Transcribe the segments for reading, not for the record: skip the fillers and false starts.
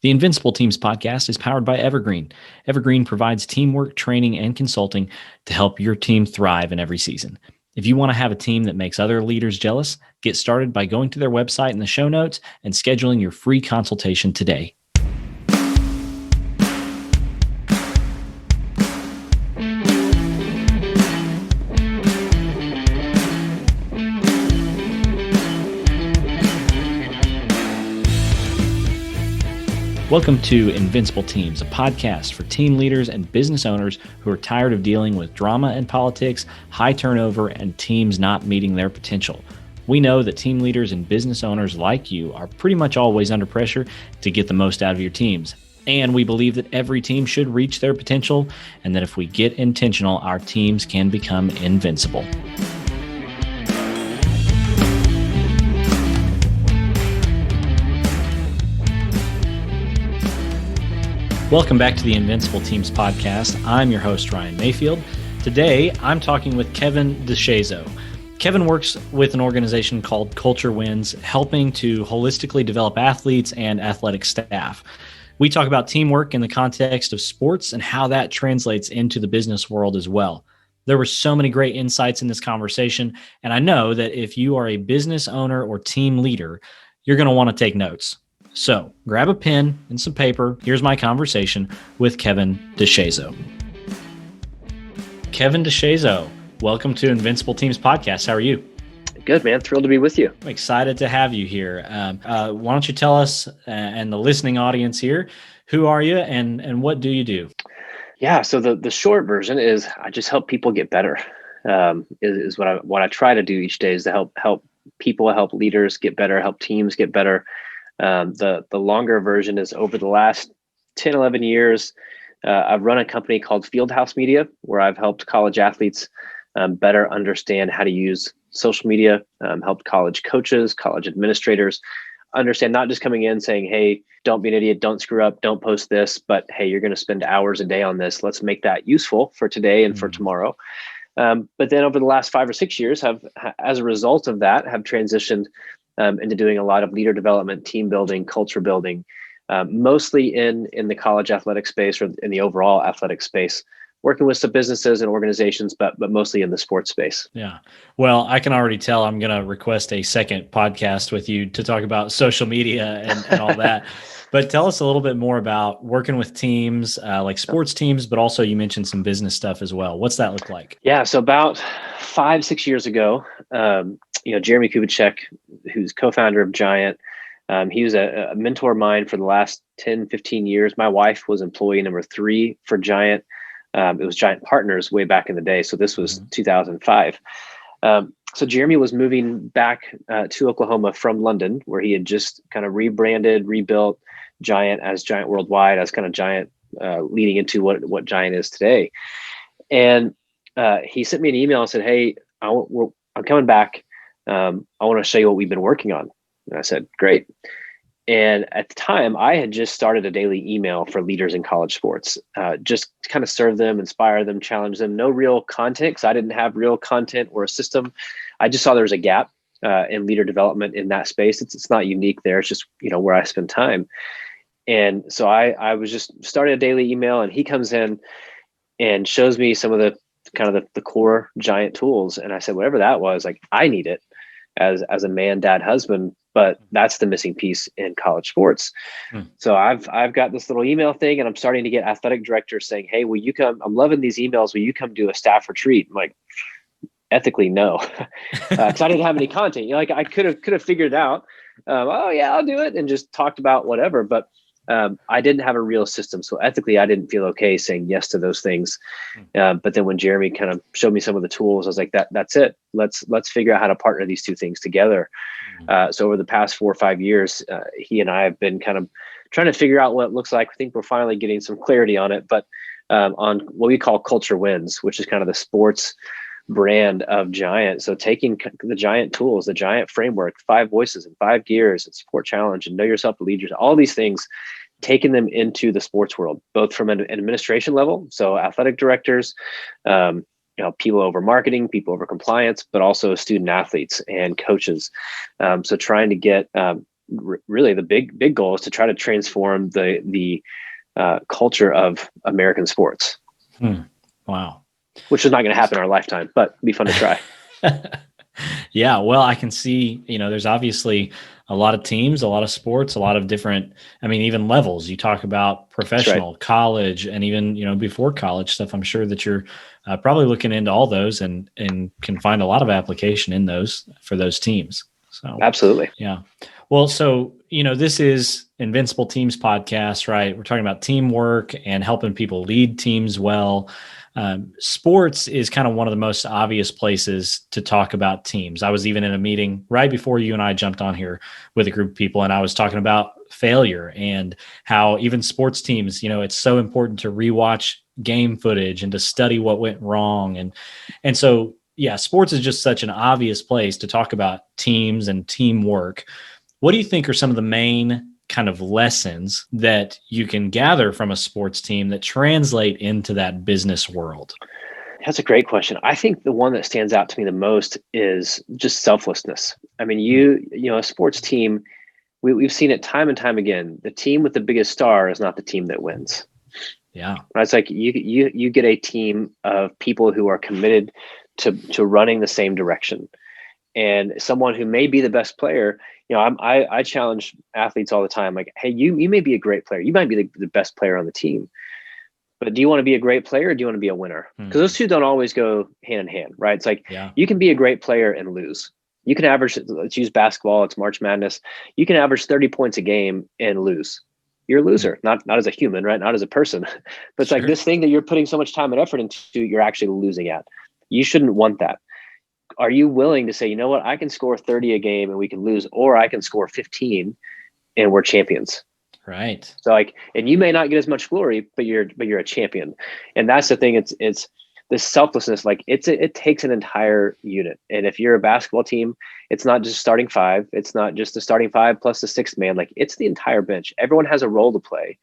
The Invincible Teams podcast is powered by Evergreen. Evergreen provides teamwork, training, and consulting to help your team thrive in every season. If you want to have a team that makes other leaders jealous, get started by going to their website in the show notes and scheduling your free consultation today. Welcome to Invincible Teams, a podcast for team leaders and business owners who are tired of dealing with drama and politics, high turnover, and teams not meeting their potential. We know that team leaders and business owners like you are pretty much always under pressure to get the most out of your teams. And we believe that every team should reach their potential, and that if we get intentional, our teams can become invincible. Welcome back to the Invincible Teams podcast. I'm your host, Ryan Mayfield. Today, I'm talking with Kevin DeShazo. Kevin works with an organization called Culture Wins, helping to holistically develop athletes and athletic staff. We talk about teamwork in the context of sports and how that translates into the business world as well. There were so many great insights in this conversation, and I know that if you are a business owner or team leader, you're going to want to take notes. So grab a pen and some paper. Here's my conversation with Kevin DeShazo. Kevin DeShazo, welcome to Invincible Teams podcast. How are you? Good, man. Thrilled to be with you. I'm excited to have you here. Why don't you tell us and the listening audience here, who are you and what do you do? Yeah. So the short version is I just help people get better. Is what I try to do each day is to help people, help leaders get better, help teams get better. The longer version is over the last 10, 11 years, I've run a company called Fieldhouse Media, where I've helped college athletes better understand how to use social media, helped college coaches, college administrators understand not just coming in saying, hey, don't be an idiot, don't screw up, don't post this, but hey, you're going to spend hours a day on this. Let's make that useful for today and for tomorrow. But then over the last 5 or 6 years, as a result of that, have transitioned into doing a lot of leader development, team building, culture building, mostly in the college athletic space or in the overall athletic space, working with some businesses and organizations, but mostly in the sports space. Yeah. Well, I can already tell I'm going to request a second podcast with you to talk about social media and all that. But tell us a little bit more about working with teams, like sports teams, but also you mentioned some business stuff as well. What's that look like? Yeah. So about 5-6 years ago, Jeremy Kubicek, who's co-founder of Giant, he was a mentor of mine for the last 10, 15 years. My wife was employee number 3 for Giant. It was Giant Partners way back in the day. So this was 2005. So Jeremy was moving back to Oklahoma from London, where he had just kind of rebranded, rebuilt Giant as Giant Worldwide, as kind of Giant leading into what Giant is today. And he sent me an email and said, hey, I'm coming back. I want to show you what we've been working on. And I said, great. And at the time, I had just started a daily email for leaders in college sports, just to kind of serve them, inspire them, challenge them. No real content, because I didn't have real content or a system. I just saw there was a gap in leader development in that space. It's not unique there. It's just, where I spend time. And so I was just starting a daily email, and he comes in and shows me some of the kind of the core Giant tools. And I said, whatever that was, like, I need it as a man, dad, husband, but that's the missing piece in college sports. So I've got this little email thing, and I'm starting to get athletic directors saying, hey, will you come? I'm loving these emails. Will you come do a staff retreat? I'm like, ethically, no, because I didn't have any content. I could have figured it out. Oh yeah, I'll do it, and just talked about whatever. But I didn't have a real system. So ethically, I didn't feel okay saying yes to those things. But then when Jeremy kind of showed me some of the tools, I was like, that's it. Let's figure out how to partner these two things together. So over the past 4 or 5 years, he and I have been kind of trying to figure out what it looks like. I think we're finally getting some clarity on it, but on what we call Culture Wins, which is kind of the sports brand of Giant. So taking the Giant tools, the Giant framework, 5 voices and 5 gears and support challenge and know yourself, the leaders, all these things, taking them into the sports world, both from an administration level. So athletic directors, people over marketing, people over compliance, but also student athletes and coaches. So trying to get really the big goal is to try to transform the culture of American sports. Wow. Which is not going to happen in our lifetime, but it'd be fun to try. Yeah, well, I can see, there's obviously a lot of teams, a lot of sports, a lot of different, even levels. You talk about professional, right. college, and even, before college stuff. I'm sure that you're probably looking into all those and can find a lot of application in those for those teams. So absolutely. Yeah. Well, so, this is Invincible Teams podcast, right? We're talking about teamwork and helping people lead teams well. Sports is kind of one of the most obvious places to talk about teams. I was even in a meeting right before you and I jumped on here with a group of people, and I was talking about failure and how even sports teams, it's so important to rewatch game footage and to study what went wrong. And so, yeah, sports is just such an obvious place to talk about teams and teamwork. What do you think are some of the main kind of lessons that you can gather from a sports team that translate into that business world? That's a great question. I think the one that stands out to me the most is just selflessness. A sports team, we've seen it time and time again. The team with the biggest star is not the team that wins. Yeah. It's like you get a team of people who are committed to running the same direction. And someone who may be the best player, I challenge athletes all the time. Like, hey, you may be a great player. You might be the best player on the team. But do you want to be a great player or do you want to be a winner? Because those two don't always go hand in hand, right? It's like you can be a great player and lose. You can average, let's use basketball, it's March Madness. You can average 30 points a game and lose. You're a loser, not as a human, right? Not as a person. But it's like this thing that you're putting so much time and effort into, you're actually losing at. You shouldn't want that. Are you willing to say, you know what, I can score 30 a game and we can lose, or I can score 15 and we're champions? Right. So and you may not get as much glory, but you're a champion. And that's the thing. It's this selflessness. It takes an entire unit. And if you're a basketball team, it's not just starting five. It's not just the starting five plus the sixth man. It's the entire bench. Everyone has a role to play.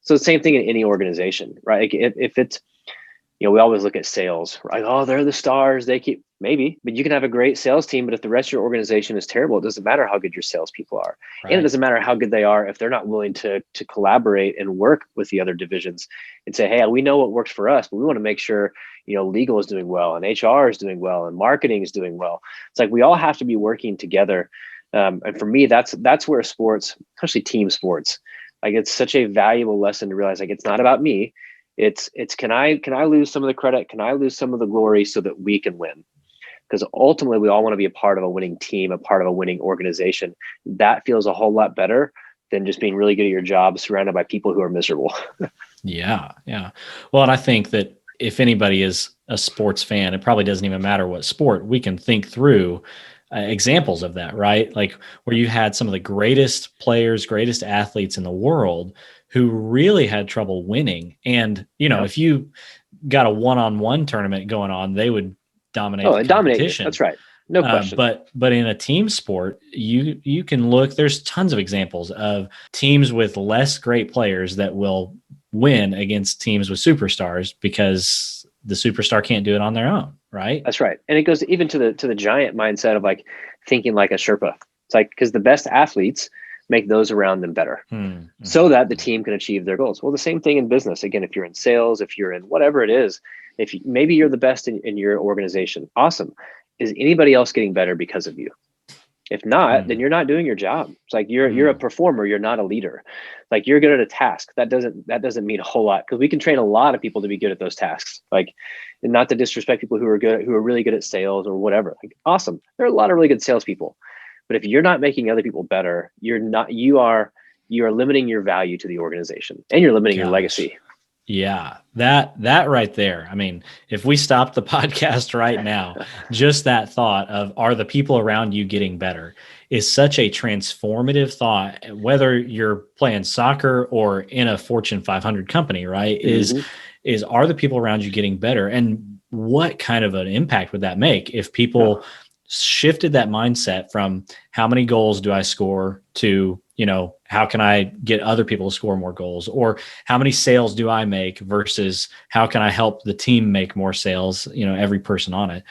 So the same thing in any organization, right? If it's, we always look at sales, right? Oh, they're the stars. They keep, maybe, but you can have a great sales team, but if the rest of your organization is terrible, it doesn't matter how good your salespeople are. Right. And it doesn't matter how good they are if they're not willing to collaborate and work with the other divisions and say, hey, we know what works for us, but we want to make sure, legal is doing well and HR is doing well and marketing is doing well. It's like we all have to be working together. And for me, that's where sports, especially team sports, it's such a valuable lesson to realize it's not about me. It's can I lose some of the credit? Can I lose some of the glory so that we can win? Because ultimately we all want to be a part of a winning team, a part of a winning organization. That feels a whole lot better than just being really good at your job surrounded by people who are miserable. Yeah. Well, and I think that if anybody is a sports fan, it probably doesn't even matter what sport. We can think through examples of that, right? Like where you had some of the greatest players, greatest athletes in the world who really had trouble winning. And, if you got a one-on-one tournament going on, they would dominate the competition. That's right. No question. But in a team sport, you can look, there's tons of examples of teams with less great players that will win against teams with superstars because the superstar can't do it on their own, right? That's right. And it goes even to the giant mindset of thinking like a Sherpa. It's because the best athletes make those around them better so that the team can achieve their goals. Well, the same thing in business. Again, if you're in sales, if you're in whatever it is, maybe you're the best in your organization. Awesome. Is anybody else getting better because of you? If not, then you're not doing your job. It's you're a performer. You're not a leader. You're good at a task. That doesn't mean a whole lot because we can train a lot of people to be good at those tasks. And not to disrespect people who are really good at sales or whatever. Awesome. There are a lot of really good salespeople. But if you're not making other people better, you are limiting your value to the organization and you're limiting your legacy. Yeah, that right there. If we stop the podcast right now, just that thought of are the people around you getting better is such a transformative thought, whether you're playing soccer or in a Fortune 500 company, right? Is are the people around you getting better? And what kind of an impact would that make if people shifted that mindset from how many goals do I score to, how can I get other people to score more goals, or how many sales do I make versus how can I help the team make more sales, every person on it.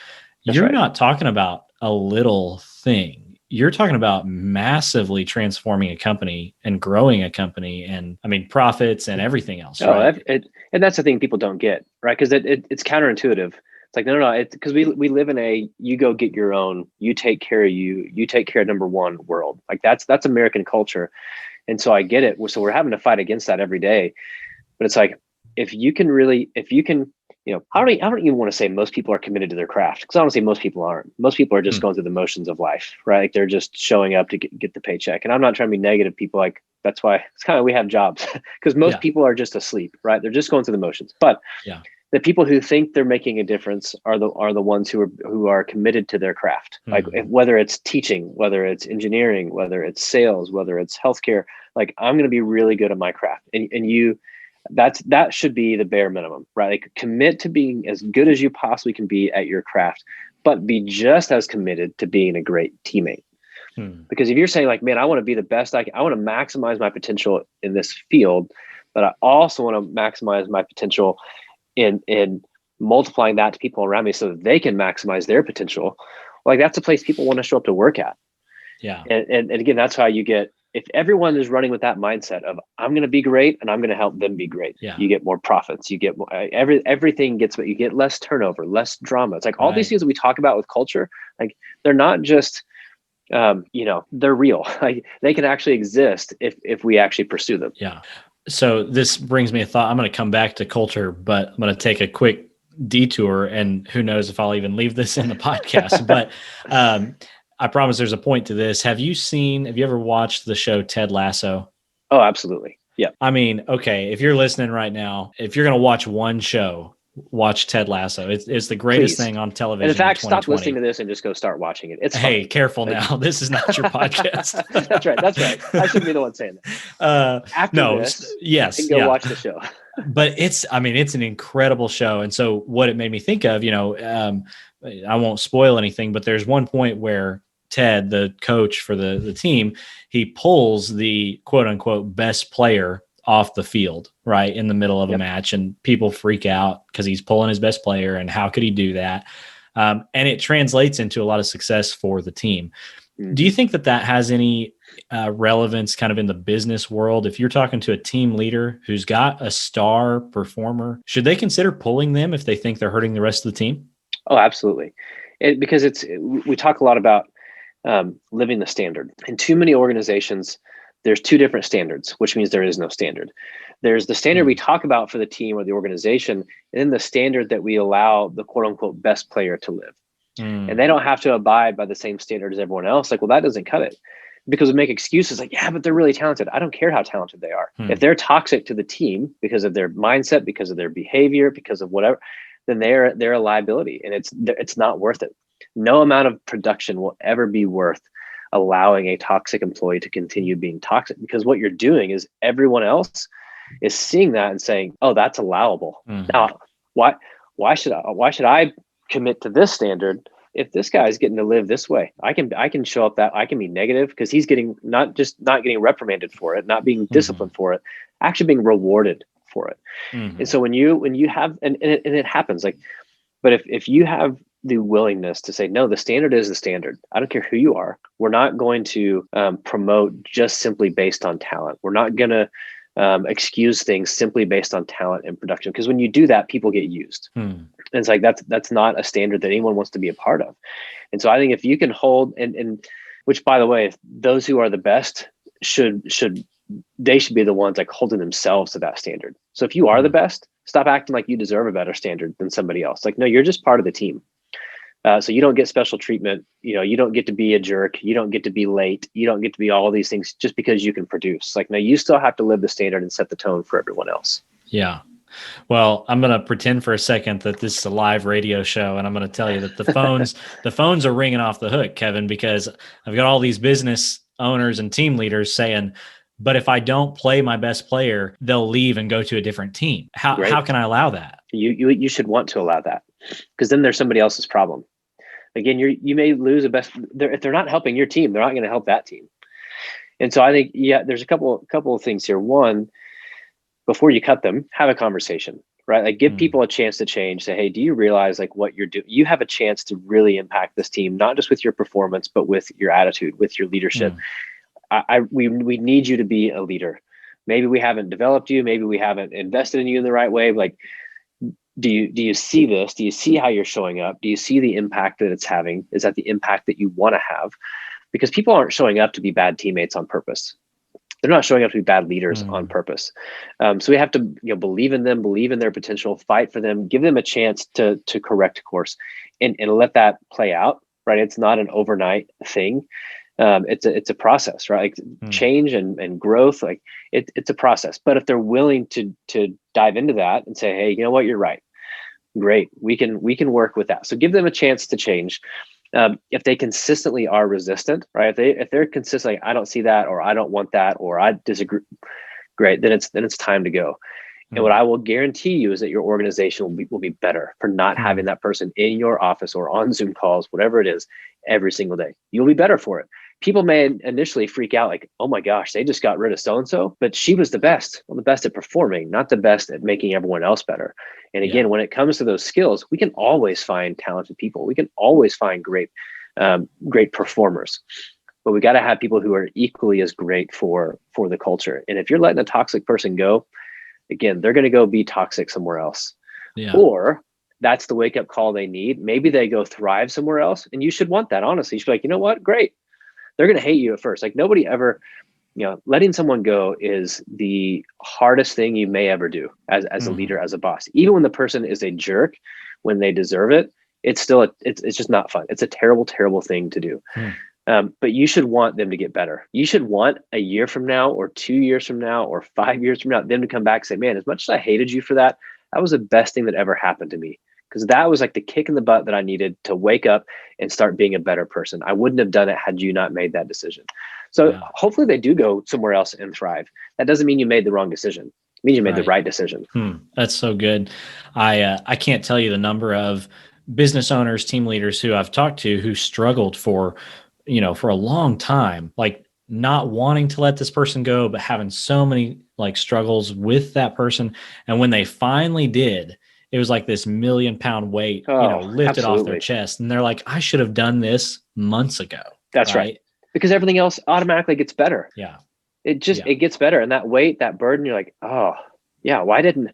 You're not talking about a little thing. you're talking about massively transforming a company and growing a company, and I mean profits and everything else, right? And that's the thing people don't get, right? Because it's counterintuitive. It's like, no, it's because we live in a you go get your own, you take care of you take care of number one world. Like that's American culture. And so I get it. So we're having to fight against that every day. But it's like, if you can, I don't even want to say most people are committed to their craft, because honestly, most people aren't. Most people are just going through the motions of life, right? Like they're just showing up to get the paycheck. And I'm not trying to be negative. People, like, that's why it's kind of, we have jobs because most people are just asleep, right? They're just going through the motions. But the people who think they're making a difference are the ones who are committed to their craft. Like whether it's teaching, whether it's engineering, whether it's sales, whether it's healthcare, like I'm going to be really good at my craft. And that should be the bare minimum, right? Like commit to being as good as you possibly can be at your craft, but be just as committed to being a great teammate. Because if you're saying like, man, I want to be the best I want to maximize my potential in this field, but I also want to maximize my potential in multiplying that to people around me so that they can maximize their potential. Like that's a place people want to show up to work at. Yeah. And again, that's how you get, if everyone is running with that mindset of I'm going to be great and I'm going to help them be great, you get more profits, you get more, everything gets, you get less turnover, less drama. It's like all these things that we talk about with culture, like they're not just, they're real. Like they can actually exist if we actually pursue them. Yeah. So this brings me a thought. I'm going to come back to culture, but I'm going to take a quick detour, and who knows if I'll even leave this in the podcast, but, I promise there's a point to this. Have you ever watched the show Ted Lasso? Oh, absolutely. Yeah. I mean, okay, if you're listening right now, if you're going to watch one show, watch Ted Lasso. It's the greatest thing on television. And in fact, stop listening to this and just go start watching it. It's Hey, fun. Careful now. This is not your podcast. That's right. I shouldn't be the one saying that. After this, yes, go watch the show. But it's an incredible show. And so what it made me think of, I won't spoil anything, but there's one point where Ted, the coach for the team, he pulls the quote unquote best player off the field, right, in the middle of a match, and people freak out because he's pulling his best player, and how could he do that? And it translates into a lot of success for the team. Do you think that has any relevance kind of in the business world? If you're talking to a team leader who's got a star performer, should they consider pulling them if they think they're hurting the rest of the team? Oh, absolutely. Because we talk a lot about living the standard. In too many organizations, there's two different standards, which means there is no standard. There's the standard we talk about for the team or the organization, and then the standard that we allow the quote unquote best player to live. And they don't have to abide by the same standard as everyone else. Like, well, that doesn't cut it, because we make excuses like, yeah, but they're really talented. I don't care how talented they are. If they're toxic to the team because of their mindset, because of their behavior, because of whatever, then they're a liability, and it's not worth it. No amount of production will ever be worth allowing a toxic employee to continue being toxic, because what you're doing is everyone else is seeing that and saying, oh, that's allowable. Now, why should I commit to this standard if this guy is getting to live this way? I can show up that I can be negative because he's getting not getting reprimanded for it, not being disciplined for it, actually being rewarded for it. And so when you have, and it happens, like, but if you have the willingness to say, no, the standard is the standard. I don't care who you are. We're not going to promote just simply based on talent. We're not going to excuse things simply based on talent and production. Because when you do that, people get used. And it's like, that's not a standard that anyone wants to be a part of. And so I think if you can hold, and which, by the way, those who are the best should be the ones like holding themselves to that standard. So if you are the best, stop acting like you deserve a better standard than somebody else. Like, no, you're just part of the team. So you don't get special treatment. You don't get to be a jerk. You don't get to be late. You don't get to be all these things just because you can produce. Like, no, you still have to live the standard and set the tone for everyone else. Yeah. Well, I'm going to pretend for a second that this is a live radio show, and I'm going to tell you that the phones are ringing off the hook, Kevin, because I've got all these business owners and team leaders saying, but if I don't play my best player, they'll leave and go to a different team. How can I allow that? You should want to allow that, because then there's somebody else's problem. Again, you may lose if they're not helping your team, they're not going to help that team. And so I think, there's a couple of things here. One, before you cut them, have a conversation, right? Like give people a chance to change. Say, hey, do you realize like what you're doing? You have a chance to really impact this team, not just with your performance, but with your attitude, with your leadership. We need you to be a leader. Maybe we haven't developed you. Maybe we haven't invested in you in the right way. Like, do you see this? Do you see how you're showing up? Do you see the impact that it's having? Is that the impact that you want to have? Because people aren't showing up to be bad teammates on purpose. They're not showing up to be bad leaders on purpose. So we have to, believe in them, believe in their potential, fight for them, give them a chance to correct course, and let that play out. Right? It's not an overnight thing. It's a process, right? Like change and growth, like it's a process. But if they're willing to dive into that and say, hey, you know what, you're right. Great, we can work with that. So give them a chance to change. If they consistently are resistant, right? If they're consistently, I don't see that, or I don't want that, or I disagree, great. Then it's time to go. And what I will guarantee you is that your organization will be better for not having that person in your office or on Zoom calls, whatever it is, every single day. You'll be better for it. People may initially freak out like, oh my gosh, they just got rid of so-and-so, but she was the best. Well, the best at performing, not the best at making everyone else better. And again, when it comes to those skills, we can always find talented people. We can always find great performers. But we got to have people who are equally as great for the culture. And if you're letting a toxic person go, again, they're going to go be toxic somewhere else. Or that's the wake-up call they need. Maybe they go thrive somewhere else. And you should want that, honestly. You should be like, you know what? Great. They're going to hate you at first. Like nobody ever, letting someone go is the hardest thing you may ever do as a leader, as a boss. Even when the person is a jerk, when they deserve it, it's still, it's just not fun. It's a terrible, terrible thing to do. But you should want them to get better. You should want a year from now or 2 years from now or 5 years from now, them to come back and say, man, as much as I hated you for that, that was the best thing that ever happened to me. Because that was like the kick in the butt that I needed to wake up and start being a better person. I wouldn't have done it had you not made that decision. So hopefully they do go somewhere else and thrive. That doesn't mean you made the wrong decision. It means you made the right decision. That's so good. I can't tell you the number of business owners, team leaders who I've talked to who struggled for a long time, like not wanting to let this person go, but having so many like struggles with that person. And when they finally did, it was like this 1 million pound weight, lifted off their chest. And they're like, I should have done this months ago. That's right. Because everything else automatically gets better. Yeah. It gets better. And that weight, that burden, you're like, oh yeah, why didn't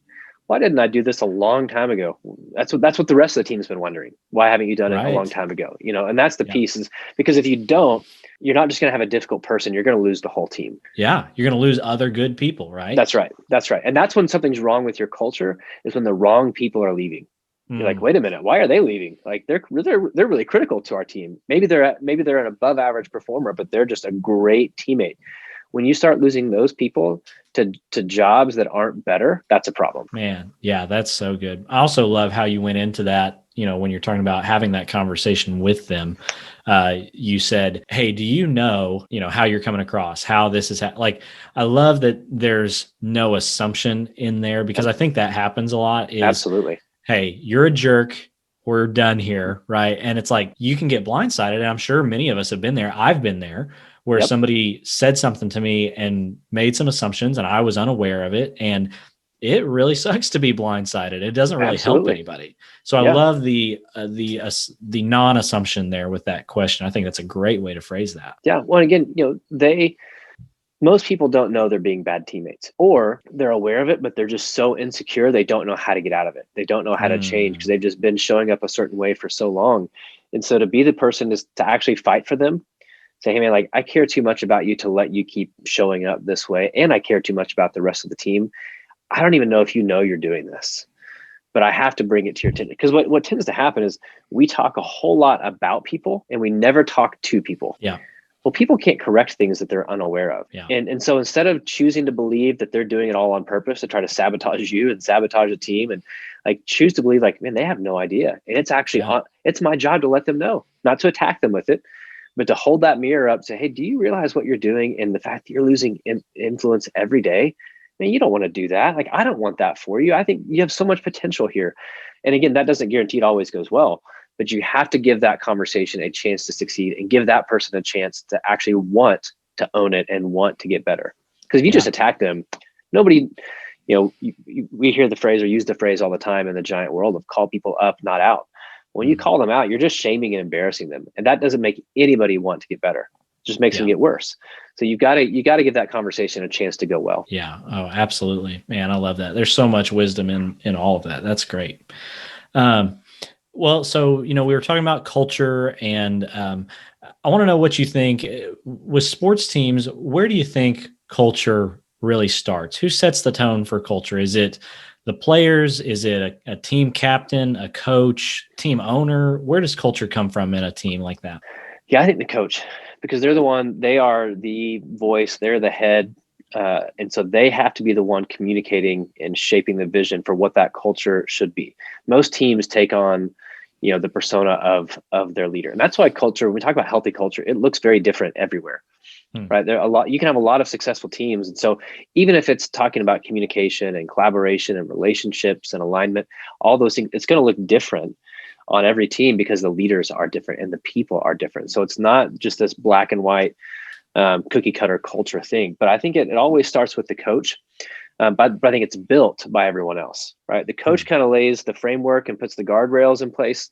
I do this a long time ago? That's what the rest of the team's been wondering. Why haven't you done it a long time ago? And that's the piece, is because if you don't, you're not just going to have a difficult person. You're going to lose the whole team. Yeah. You're going to lose other good people, right? That's right. And that's when something's wrong with your culture, is when the wrong people are leaving. You're like, wait a minute, why are they leaving? Like they're really critical to our team. Maybe they're an above average performer, but they're just a great teammate. When you start losing those people to jobs that aren't better, that's a problem. Man, yeah, that's so good. I also love how you went into that, when you're talking about having that conversation with them. You said, hey, do you know how you're coming across, how this is like, I love that there's no assumption in there, because I think that happens a lot is, absolutely, hey, you're a jerk, we're done here. Right. And it's like, you can get blindsided. And I'm sure many of us have been there. I've been there, where somebody said something to me and made some assumptions and I was unaware of it. And it really sucks to be blindsided. It doesn't really help anybody. So I love the non-assumption there with that question. I think that's a great way to phrase that. Yeah. Well, again, most people don't know they're being bad teammates, or they're aware of it, but they're just so insecure. They don't know how to get out of it. They don't know how to change because they've just been showing up a certain way for so long. And so to be the person is to actually fight for them. Say, hey man, like I care too much about you to let you keep showing up this way. And I care too much about the rest of the team. I don't even know if you're doing this, but I have to bring it to your attention. Because what tends to happen is we talk a whole lot about people and we never talk to people. Yeah. Well, people can't correct things that they're unaware of. Yeah. And so instead of choosing to believe that they're doing it all on purpose to try to sabotage you and sabotage the team, and like choose to believe like, man, they have no idea. And it's actually, it's my job to let them know, not to attack them with it, but to hold that mirror up, say, hey, do you realize what you're doing? And the fact that you're losing influence every day, man, you don't want to do that. Like, I don't want that for you. I think you have so much potential here. And again, that doesn't guarantee it always goes well, but you have to give that conversation a chance to succeed and give that person a chance to actually want to own it and want to get better. Because if you just attack them, nobody, we hear the phrase or use the phrase all the time in the Giant world of call people up, not out. When you call them out, you're just shaming and embarrassing them. And that doesn't make anybody want to get better. It just makes them get worse. So you gotta give that conversation a chance to go well. Yeah. Oh, absolutely. Man, I love that. There's so much wisdom in all of that. That's great. Well, so, we were talking about culture, and I want to know what you think with sports teams. Where do you think culture really starts? Who sets the tone for culture? Is it the players? Is it a team captain, a coach, team owner? Where does culture come from in a team like that? Yeah, I think the coach, because they are the voice, they're the head. And so they have to be the one communicating and shaping the vision for what that culture should be. Most teams take on, the persona of their leader. And that's why culture, when we talk about healthy culture, it looks very different everywhere. Right. You can have a lot of successful teams. And so even if it's talking about communication and collaboration and relationships and alignment, all those things, it's going to look different on every team because the leaders are different and the people are different. So it's not just this black and white cookie cutter culture thing, but I think it always starts with the coach. But I think it's built by everyone else, right? The coach kind of lays the framework and puts the guardrails in place,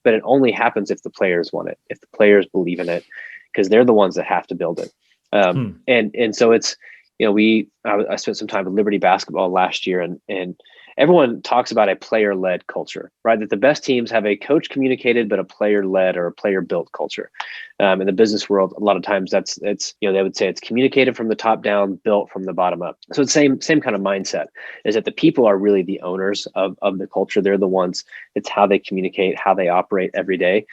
but it only happens if the players want it, if the players believe in it, because they're the ones that have to build it. And so it's, I spent some time with Liberty basketball last year, and everyone talks about a player-led culture, right? That the best teams have a coach communicated, but a player-led or a player-built culture. In the business world, a lot of times they would say it's communicated from the top down, built from the bottom up. So it's same kind of mindset is that the people are really the owners of the culture. They're the ones, it's how they communicate, how they operate every day.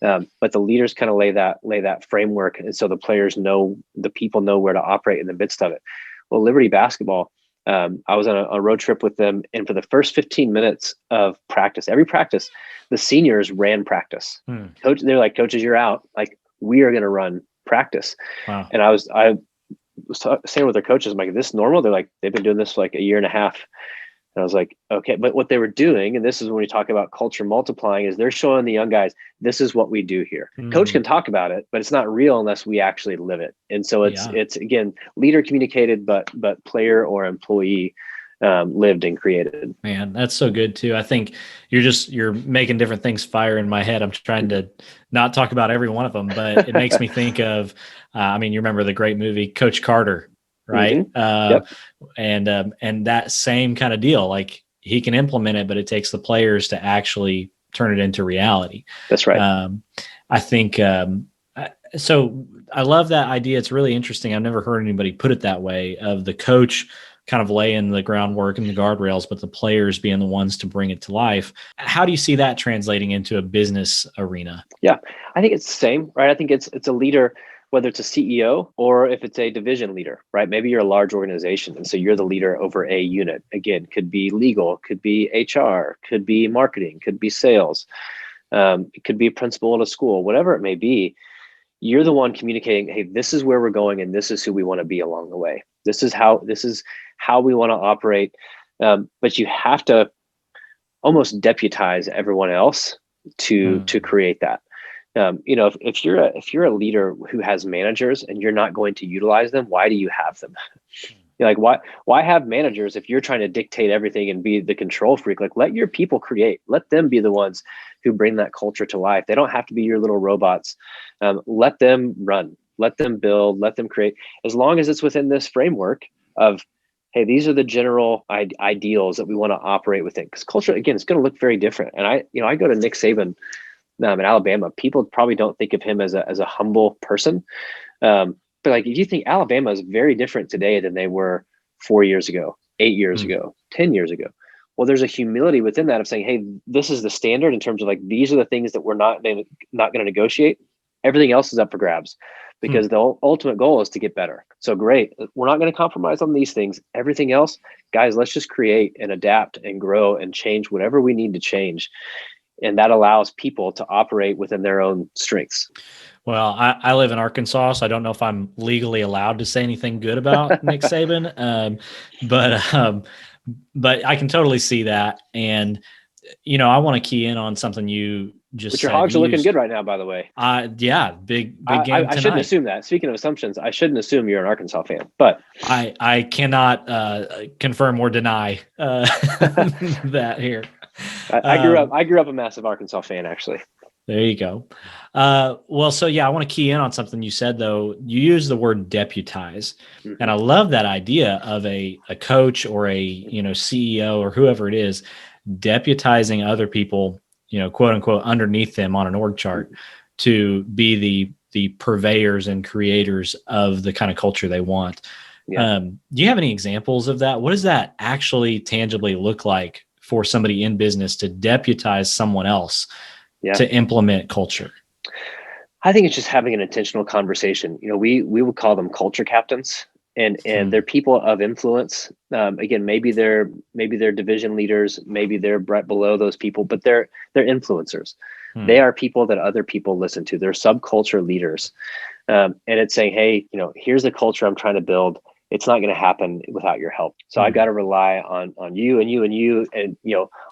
But the leaders kind of lay that framework. And so the players know, the people know where to operate in the midst of it. Well, Liberty basketball, I was on a road trip with them, and for the first 15 minutes of practice, every practice, the seniors ran practice. Coach, they're like, coaches, you're out. Like, we are going to run practice. Wow. And I was saying with their coaches, I'm like, is this normal? They're like, they've been doing this for like a year and a half. And I was like, okay, but what they were doing, and this is when we talk about culture multiplying, is they're showing the young guys, this is what we do here. Coach can talk about it, but it's not real unless we actually live it. And so it's again, leader communicated, but player or employee lived and created. Man, that's so good too. I think you're making different things fire in my head. I'm trying to not talk about every one of them, but it makes me think of, you remember the great movie Coach Carter, right? Yep. And that same kind of deal, like he can implement it, but it takes the players to actually turn it into reality. That's right. I think, so I love that idea. It's really interesting. I've never heard anybody put it that way, of the coach kind of laying the groundwork and the guardrails, but the players being the ones to bring it to life. How do you see that translating into a business arena? Yeah, I think it's the same, right? I think it's a leader, whether it's a CEO or if it's a division leader, right? Maybe you're a large organization, and so you're the leader over a unit. Again, could be legal, could be HR, could be marketing, could be sales, it could be a principal at a school, whatever it may be. You're the one communicating, hey, this is where we're going, and this is who we want to be along the way. This is how we want to operate. But you have to almost deputize everyone else to create that. If you're a leader who has managers and you're not going to utilize them, why do you have them? You're like, why have managers if you're trying to dictate everything and be the control freak? Like, let your people create. Let them be the ones who bring that culture to life. They don't have to be your little robots. Let them run. Let them build. Let them create. As long as it's within this framework of, hey, these are the general ideals that we want to operate within. Because culture, again, it's going to look very different. And I go to Nick Saban in Alabama. People probably don't think of him as a humble person. But like, if you think Alabama is very different today than they were 4 years ago, 8 years ago, 10 years ago. Well, there's a humility within that of saying, hey, this is the standard in terms of like, these are the things that we're not going to negotiate. Everything else is up for grabs because the ultimate goal is to get better. So great. We're not going to compromise on these things. Everything else, guys, let's just create and adapt and grow and change whatever we need to change. And that allows people to operate within their own strengths. Well, I live in Arkansas, so I don't know if I'm legally allowed to say anything good about Nick Saban. But I can totally see that. And, I want to key in on something you just But your said, Hogs you are looking used, good right now, by the way. yeah, big game I shouldn't tonight. assume that. Speaking of assumptions, I shouldn't assume you're an Arkansas fan, but I cannot confirm or deny that here. I grew up a massive Arkansas fan, actually. There you go. Well, so yeah, I want to key in on something you said, though. You use the word deputize. Mm-hmm. And I love that idea of a coach or a, CEO or whoever it is, deputizing other people, quote unquote, underneath them on an org chart to be the purveyors and creators of the kind of culture they want. Yeah. Do you have any examples of that? What does that actually tangibly look like for somebody in business to deputize someone else to implement culture? I think it's just having an intentional conversation. We would call them culture captains, and they're people of influence. Again, maybe they're division leaders, maybe they're right below those people, but they're influencers. They are people that other people listen to. They're subculture leaders, and it's saying, hey, here's the culture I'm trying to build. It's not going to happen without your help. So I got to rely on you and you and you, and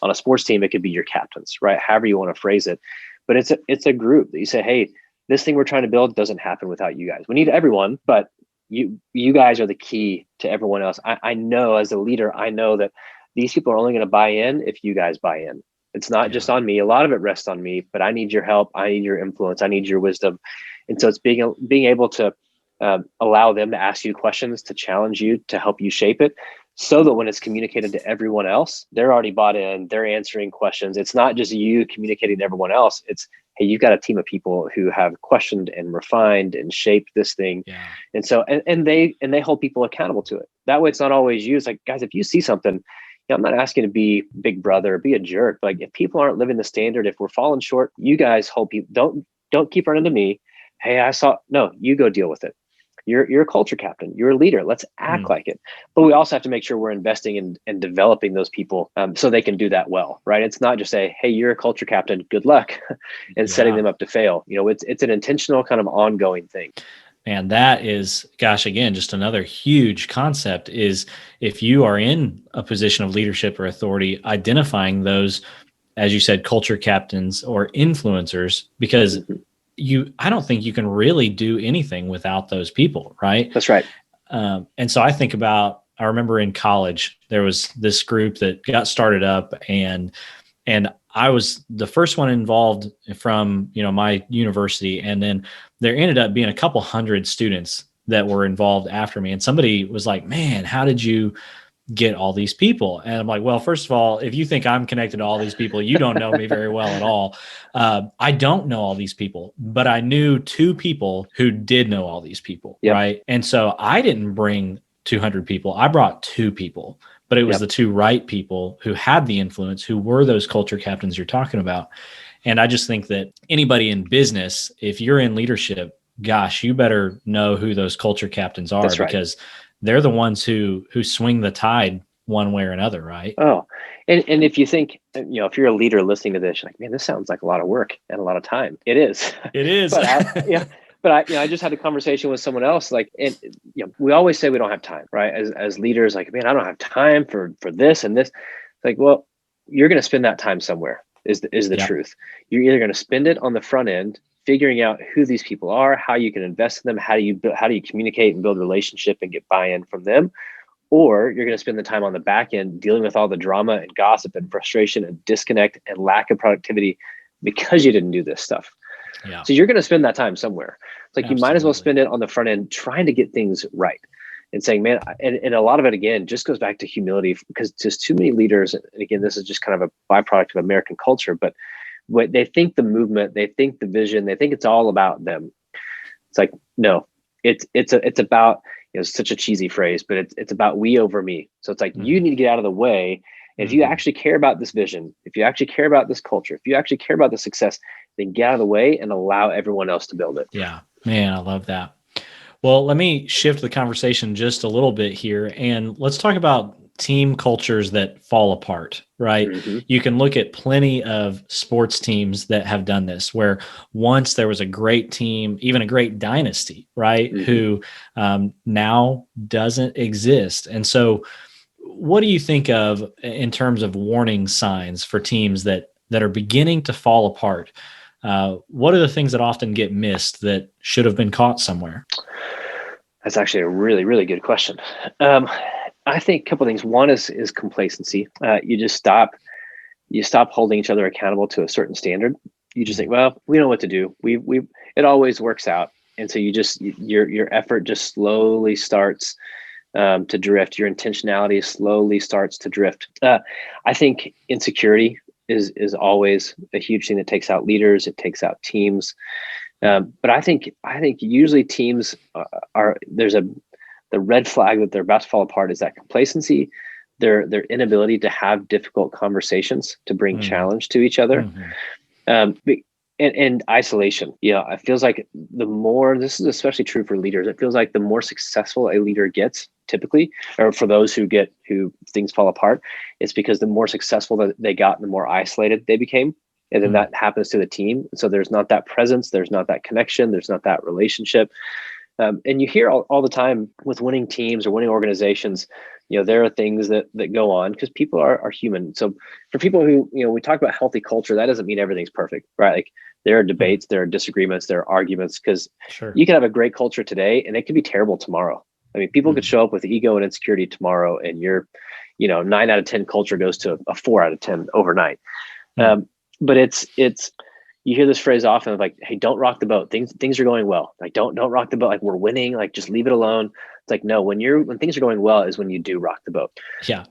on a sports team, it could be your captains, right? However you want to phrase it, but it's a group that you say, hey, this thing we're trying to build doesn't happen without you guys. We need everyone, but you guys are the key to everyone else. I know as a leader, I know that these people are only going to buy in if you guys buy in. It's not just on me. A lot of it rests on me, but I need your help. I need your influence. I need your wisdom. And so it's being able to allow them to ask you questions, to challenge you, to help you shape it, so that when it's communicated to everyone else, they're already bought in, they're answering questions. It's not just you communicating to everyone else. It's, hey, you've got a team of people who have questioned and refined and shaped this thing. Yeah. And so, and they hold people accountable to it. That way it's not always you. It's like, guys, if you see something, I'm not asking to be big brother or be a jerk. Like, if people aren't living the standard, if we're falling short, you guys hold people. Don't keep running to me. Hey, no, you go deal with it. You're a culture captain. You're a leader. Let's act like it. But we also have to make sure we're investing in developing those people so they can do that well, right? It's not just say, hey, you're a culture captain, good luck, and setting them up to fail. It's an intentional kind of ongoing thing. And that is, gosh, again, just another huge concept is, if you are in a position of leadership or authority, identifying those, as you said, culture captains or influencers, because I don't think you can really do anything without those people, right? That's right. And so I remember in college, there was this group that got started up, and I was the first one involved from, my university. And then there ended up being a couple hundred students that were involved after me. And somebody was like, man, how did you get all these people? And I'm like, well, first of all, if you think I'm connected to all these people, you don't know me very well at all. I don't know all these people, but I knew two people who did know all these people. Yep. Right. And so I didn't bring 200 people. I brought two people, but it was the two right people who had the influence, who were those culture captains you're talking about. And I just think that anybody in business, if you're in leadership, gosh, you better know who those culture captains are. That's right. Because they're the ones who swing the tide one way or another, right? Oh, and if you think, if you're a leader listening to this, you're like, man, this sounds like a lot of work and a lot of time. It is. It is. But I just had a conversation with someone else, like, and we always say we don't have time, right? As leaders, like, man, I don't have time for this and this. It's like, well, you're going to spend that time somewhere. Is the truth. You're either going to spend it on the front end, figuring out who these people are, how you can invest in them, how do you communicate and build a relationship and get buy-in from them, or you're going to spend the time on the back end dealing with all the drama and gossip and frustration and disconnect and lack of productivity because you didn't do this stuff. Yeah. So you're going to spend that time somewhere. It's like, you might as well spend it on the front end trying to get things right and saying, man, and a lot of it, again, just goes back to humility, because just too many leaders, and again, this is just kind of a byproduct of American culture, but what they think the movement, they think the vision, they think it's all about them. It's like, no, it's about, such a cheesy phrase, but it's about we over me. So it's like, you need to get out of the way. And if you actually care about this vision, if you actually care about this culture, if you actually care about the success, then get out of the way and allow everyone else to build it. Yeah, man, I love that. Well, let me shift the conversation just a little bit here, and let's talk about team cultures that fall apart, right? Mm-hmm. You can look at plenty of sports teams that have done this, where once there was a great team, even a great dynasty, right? Mm-hmm. Who now doesn't exist. And so what do you think of in terms of warning signs for teams that that are beginning to fall apart, what are the things that often get missed that should have been caught somewhere? That's actually a really, really good question. I think a couple of things. One is complacency. You stop holding each other accountable to a certain standard. You just think, well, we know what to do. It always works out. And so your effort just slowly starts to drift. Your intentionality slowly starts to drift. I think insecurity is always a huge thing that takes out leaders. It takes out teams. But I think usually teams the red flag that they're about to fall apart is that complacency, their inability to have difficult conversations, to bring challenge to each other, and isolation. It feels like this is especially true for leaders. It feels like the more successful a leader gets, typically, or for those who things fall apart, it's because the more successful that they got, the more isolated they became. And then that happens to the team. So there's not that presence, there's not that connection, there's not that relationship. And you hear all the time with winning teams or winning organizations, there are things that go on because people are human. So for people who, we talk about healthy culture, that doesn't mean everything's perfect, right? Like there are debates, there are disagreements, there are arguments, because you can have a great culture today and it could be terrible tomorrow. I mean, people could show up with ego and insecurity tomorrow, and your 9 out of 10 culture goes to a 4 out of 10 overnight. But it's you hear this phrase often of like, hey, don't rock the boat. Things are going well. Like don't rock the boat. Like we're winning. Like just leave it alone. It's like, no, when things are going well is when you do rock the boat. Yeah.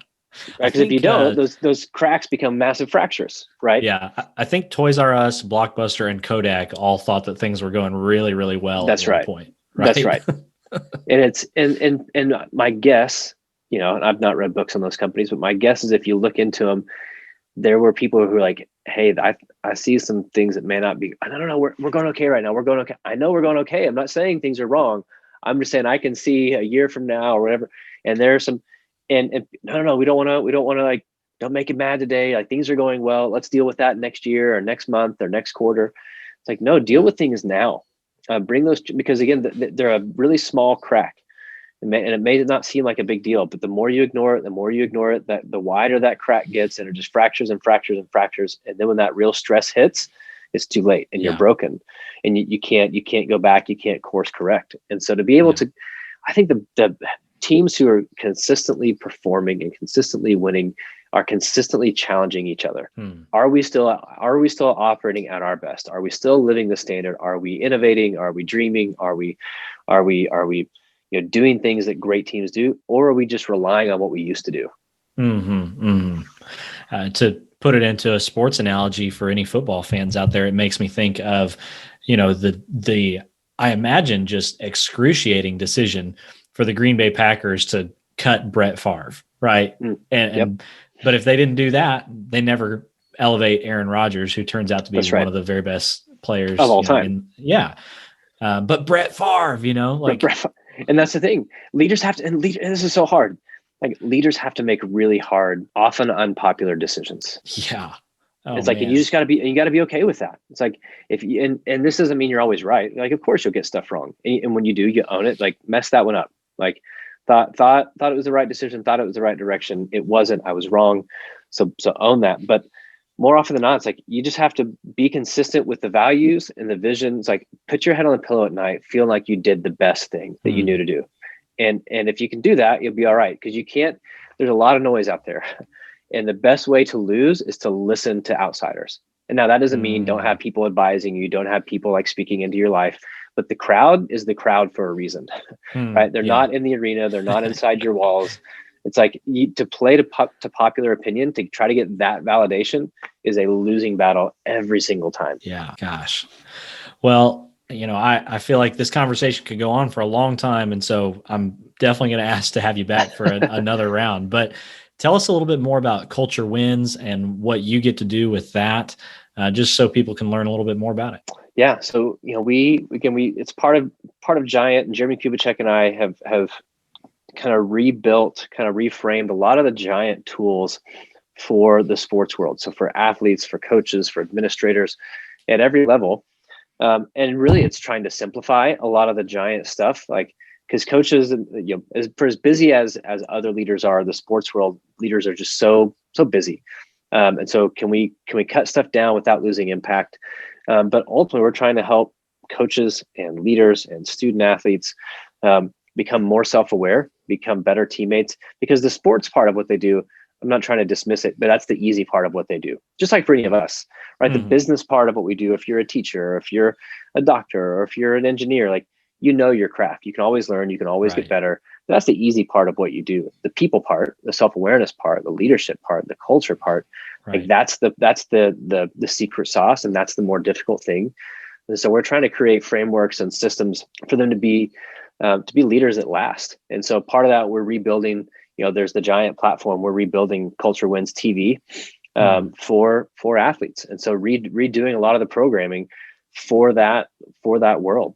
Right. Because if you don't, those cracks become massive fractures. Right. Yeah. I think Toys R Us, Blockbuster, and Kodak all thought that things were going really, really well. That's at right. one point. That's right. And it's and my guess, and I've not read books on those companies, but my guess is if you look into them, there were people who were like, hey, I see some things that may not be, I don't know, we're going okay right now. We're going okay. I know we're going okay. I'm not saying things are wrong. I'm just saying I can see a year from now or whatever. And there's some, and no, we don't want to like, don't make it mad today. Like things are going well. Let's deal with that next year or next month or next quarter. It's like, no, deal with things now. Bring those, because again, they're a really small crack. And it may not seem like a big deal, but the more you ignore it, that the wider that crack gets, and it just fractures and fractures and fractures. And then when that real stress hits, it's too late and you're broken, and you can't go back. You can't course correct. And so to be able to, I think the teams who are consistently performing and consistently winning are consistently challenging each other. Are we still operating at our best? Are we still living the standard? Are we innovating? Are we dreaming? Are we doing things that great teams do, or are we just relying on what we used to do? To put it into a sports analogy for any football fans out there, it makes me think of, the I imagine just excruciating decision for the Green Bay Packers to cut Brett Favre, right? But if they didn't do that, they never elevate Aaron Rodgers, who turns out to be one of the very best players of all time. But Brett Favre, and that's the thing. Leaders have to, and this is so hard. Like leaders have to make really hard, often unpopular decisions. Yeah. It's like, and you just got to be okay with that. It's like, and this doesn't mean you're always right. Like, of course you'll get stuff wrong. And when you do, you own it. Like mess that one up. Like thought it was the right decision, thought it was the right direction. It wasn't, I was wrong. So own that. But more often than not, it's like, you just have to be consistent with the values and the visions. Like put your head on the pillow at night, feeling like you did the best thing that you knew to do. And if you can do that, you'll be all right. Because there's a lot of noise out there. And the best way to lose is to listen to outsiders. And now that doesn't mean don't have people advising you, don't have people like speaking into your life, but the crowd is the crowd for a reason, right? They're not in the arena. They're not inside your walls. It's like to play to popular opinion, to try to get that validation is a losing battle every single time. Yeah. Gosh. Well, I feel like this conversation could go on for a long time. And so I'm definitely going to ask to have you back for another round, but tell us a little bit more about Culture Wins and what you get to do with that, just so people can learn a little bit more about it. Yeah. So, it's part of Giant, and Jeremy Kubicek and I have kind of rebuilt, kind of reframed a lot of the Giant tools for the sports world. So for athletes, for coaches, for administrators at every level. And really it's trying to simplify a lot of the Giant stuff, like, because coaches, as busy as other leaders are, the sports world leaders are just so busy. And so can we cut stuff down without losing impact? But ultimately, we're trying to help coaches and leaders and student athletes become more self-aware, become better teammates, because the sports part of what they do, I'm not trying to dismiss it, but that's the easy part of what they do. Just like for any of us, right? The business part of what we do, if you're a teacher, or if you're a doctor, or if you're an engineer, like, you know your craft. You can always learn, you can always get better. That's the easy part of what you do. The people part, the self-awareness part, the leadership part, the culture part, like that's the secret sauce, and that's the more difficult thing. And so we're trying to create frameworks and systems for them to be leaders that last. And so part of that, we're rebuilding, there's the giant platform. We're rebuilding Culture Wins TV for athletes. And so redoing a lot of the programming for that world.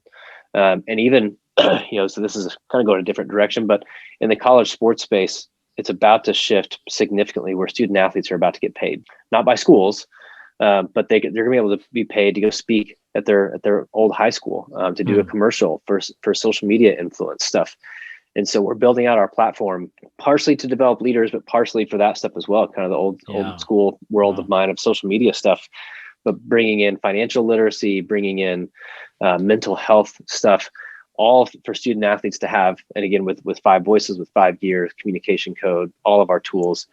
And even, so this is kind of going a different direction, but in the college sports space, it's about to shift significantly where student athletes are about to get paid, not by schools, but they're going to be able to be paid to go speak at their old high school, to do a commercial for social media influence stuff. And so we're building out our platform partially to develop leaders, but partially for that stuff as well, kind of the old school world of mine of social media stuff, but bringing in financial literacy, bringing in mental health stuff, all for student athletes to have. And again, with 5 voices, with 5 gears, communication code, all of our tools,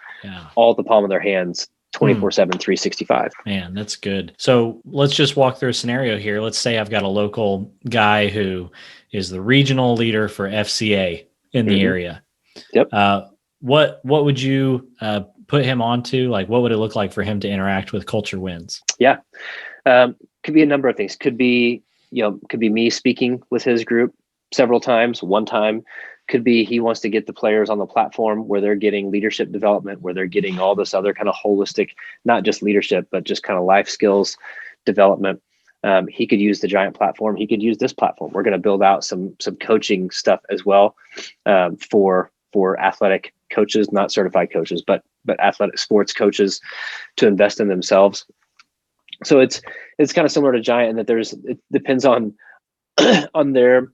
all at the palm of their hands, 24/7, 365. Man, that's good. So let's just walk through a scenario here. Let's say I've got a local guy who is the regional leader for FCA in the area. Yep. What would you put him onto? Like, what would it look like for him to interact with Culture Wins? Yeah. Could be a number of things. Could be me speaking with his group several times, one time. Could be he wants to get the players on the platform where they're getting leadership development, where they're getting all this other kind of holistic, not just leadership, but just kind of life skills development. He could use the giant platform. He could use this platform. We're going to build out some coaching stuff as well, for athletic coaches, not certified coaches, but athletic sports coaches to invest in themselves. So it's kind of similar to Giant in that it depends on their,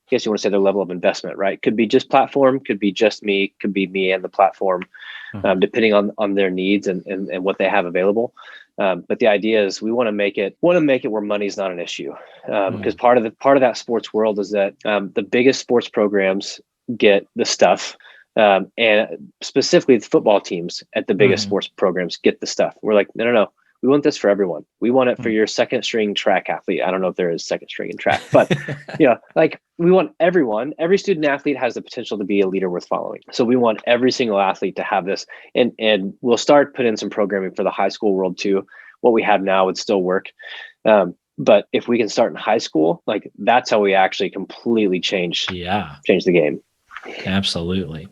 I guess you want to say, their level of investment, right? Could be just platform, could be just me, could be me and the platform, depending on their needs and what they have available. But the idea is we want to make it where money's not an issue, because part of that sports world is that the biggest sports programs get the stuff, and specifically the football teams at the biggest sports programs get the stuff. We're like, no. We want this for everyone. We want it for your second string track athlete. I don't know if there is second string in track, but like we want everyone. Every student athlete has the potential to be a leader worth following. So we want every single athlete to have this, and we'll start putting in some programming for the high school world too. What we have now would still work, but if we can start in high school, like that's how we actually completely change the game. Absolutely.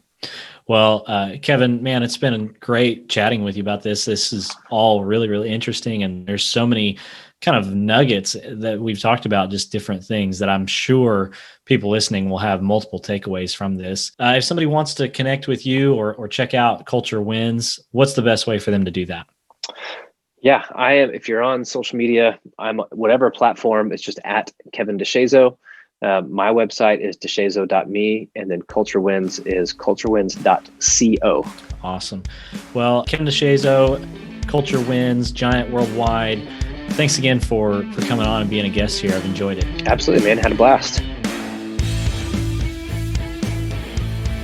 Well, Kevin, man, it's been great chatting with you about this. This is all really, really interesting. And there's so many kind of nuggets that we've talked about, just different things that I'm sure people listening will have multiple takeaways from this. If somebody wants to connect with you or check out Culture Wins, what's the best way for them to do that? Yeah, I am. If you're on social media, I'm whatever platform, it's just at Kevin DeShazo. My website is DeShazo.me, and then Culture Wins is culturewins.co. Awesome. Well, Kevin DeShazo, Culture Wins, Giant Worldwide. Thanks again for coming on and being a guest here. I've enjoyed it. Absolutely, man. Had a blast.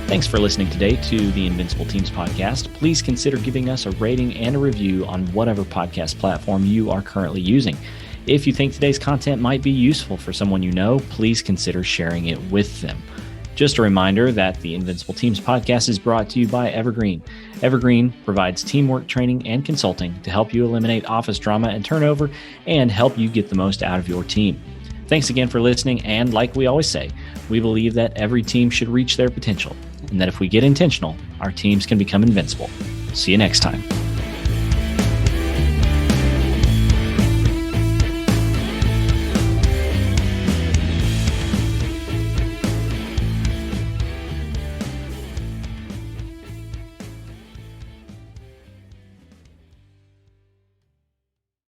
Thanks for listening today to the Invincible Teams podcast. Please consider giving us a rating and a review on whatever podcast platform you are currently using. If you think today's content might be useful for someone you know, please consider sharing it with them. Just a reminder that the Invincible Teams podcast is brought to you by Evergreen. Evergreen provides teamwork training and consulting to help you eliminate office drama and turnover and help you get the most out of your team. Thanks again for listening, and like we always say, we believe that every team should reach their potential, and that if we get intentional, our teams can become invincible. See you next time.